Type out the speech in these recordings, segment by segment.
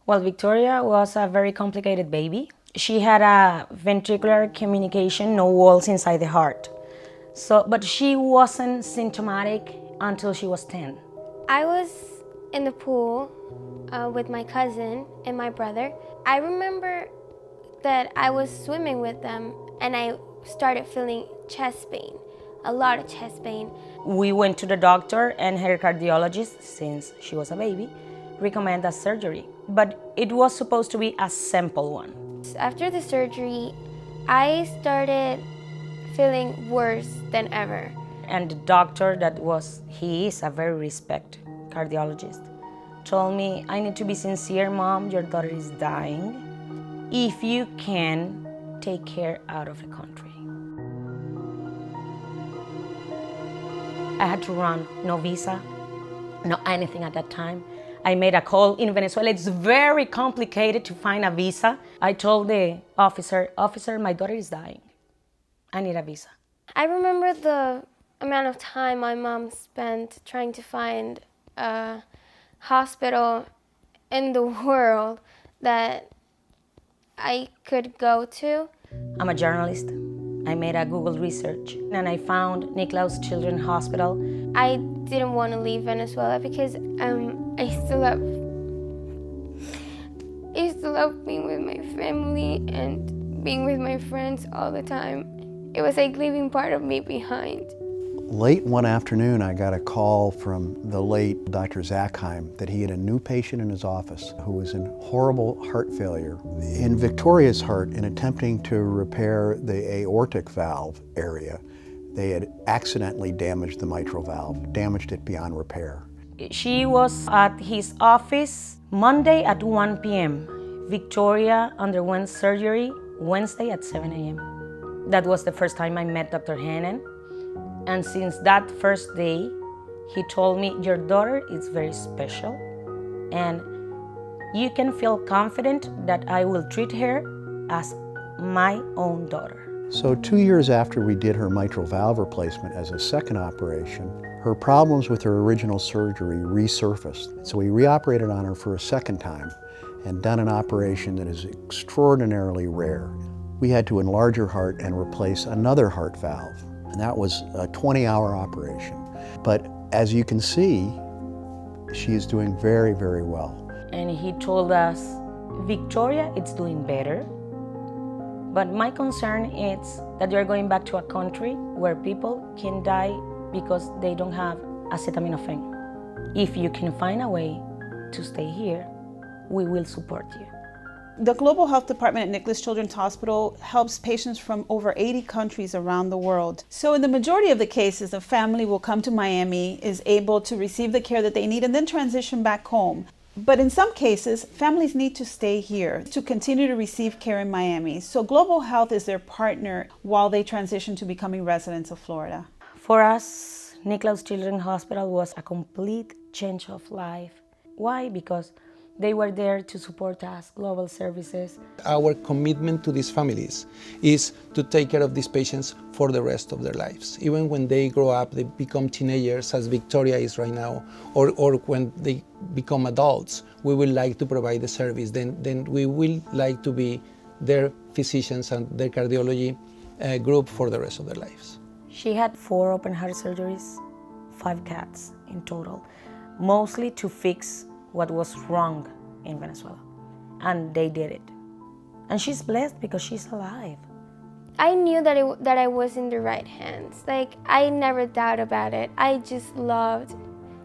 Well, Victoria was a very complicated baby. She had a ventricular communication, no walls inside the heart. But she wasn't symptomatic until she was 10. I was in the pool with my cousin and my brother. I remember that I was swimming with them and I started feeling chest pain, a lot of chest pain. We went to the doctor, and her cardiologist, since she was a baby, recommended a surgery. But it was supposed to be a simple one. After the surgery, I started feeling worse than ever. And the doctor he is a very respected cardiologist, told me, I need to be sincere, Mom, your daughter is dying. If you can, take her out of the country. I had to run, no visa, no anything at that time. I made a call in Venezuela. It's very complicated to find a visa. I told the officer, my daughter is dying. I need a visa. I remember the amount of time my mom spent trying to find a hospital in the world that I could go to. I'm a journalist. I made a Google research and I found Nicklaus Children's Hospital. I didn't want to leave Venezuela because I still love being with my family and being with my friends all the time. It was like leaving part of me behind. Late one afternoon, I got a call from the late Dr. Zackheim that he had a new patient in his office who was in horrible heart failure. In Victoria's heart, in attempting to repair the aortic valve area, they had accidentally damaged the mitral valve, damaged it beyond repair. She was at his office Monday at 1 p.m. Victoria underwent surgery Wednesday at 7 a.m. That was the first time I met Dr. Hannon. And since that first day, he told me, your daughter is very special and you can feel confident that I will treat her as my own daughter. So 2 years after we did her mitral valve replacement as a second operation, her problems with her original surgery resurfaced. So we reoperated on her for a second time and done an operation that is extraordinarily rare. We had to enlarge her heart and replace another heart valve. And that was a 20-hour operation. But as you can see, she is doing very, very well. And he told us, Victoria, it's doing better. But my concern is that you're going back to a country where people can die because they don't have acetaminophen. If you can find a way to stay here, we will support you. The Global Health Department at Nicklaus Children's Hospital helps patients from over 80 countries around the world. So in the majority of the cases, a family will come to Miami, is able to receive the care that they need, and then transition back home. But in some cases, families need to stay here to continue to receive care in Miami. So Global Health is their partner while they transition to becoming residents of Florida. For us, Nicklaus Children's Hospital was a complete change of life. Why? Because they were there to support us, global services. Our commitment to these families is to take care of these patients for the rest of their lives. Even when they grow up, they become teenagers, as Victoria is right now, or when they become adults, we would like to provide the service. Then we will like to be their physicians and their cardiology group for the rest of their lives. She had 4 open heart surgeries, 5 cats in total, mostly to fix what was wrong in Venezuela. And they did it. And she's blessed because she's alive. I knew that I was in the right hands. Like, I never doubted about it. I just loved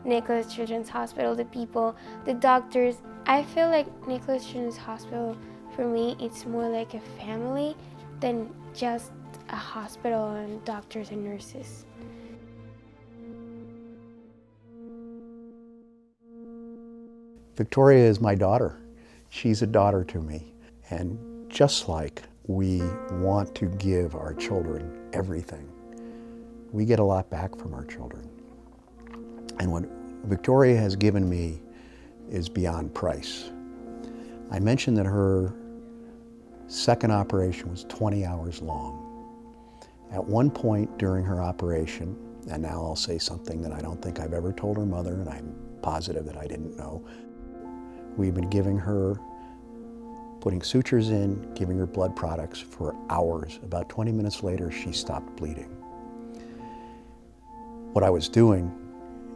Nicklaus Children's Hospital, the people, the doctors. I feel like Nicklaus Children's Hospital, for me, it's more like a family than just a hospital and doctors and nurses. Victoria is my daughter. She's a daughter to me. And just like we want to give our children everything, we get a lot back from our children. And what Victoria has given me is beyond price. I mentioned that her second operation was 20 hours long. At one point during her operation, and now I'll say something that I don't think I've ever told her mother, and I'm positive that I didn't know, We've been giving her, putting sutures in, giving her blood products for hours. About 20 minutes later, she stopped bleeding. What I was doing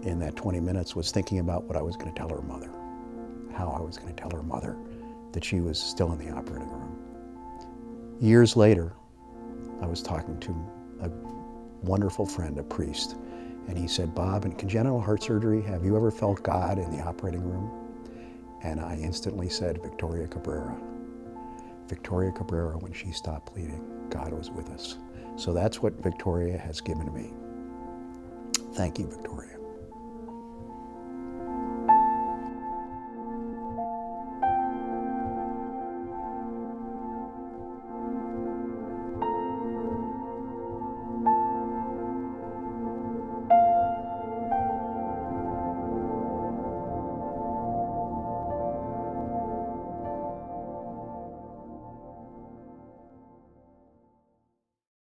in that 20 minutes was thinking about what I was going to tell her mother, how I was going to tell her mother that she was still in the operating room. Years later, I was talking to a wonderful friend, a priest, and he said, "Bob, in congenital heart surgery, have you ever felt God in the operating room?" And I instantly said, Victoria Cabrera. Victoria Cabrera, when she stopped bleeding, God was with us. So that's what Victoria has given me. Thank you, Victoria.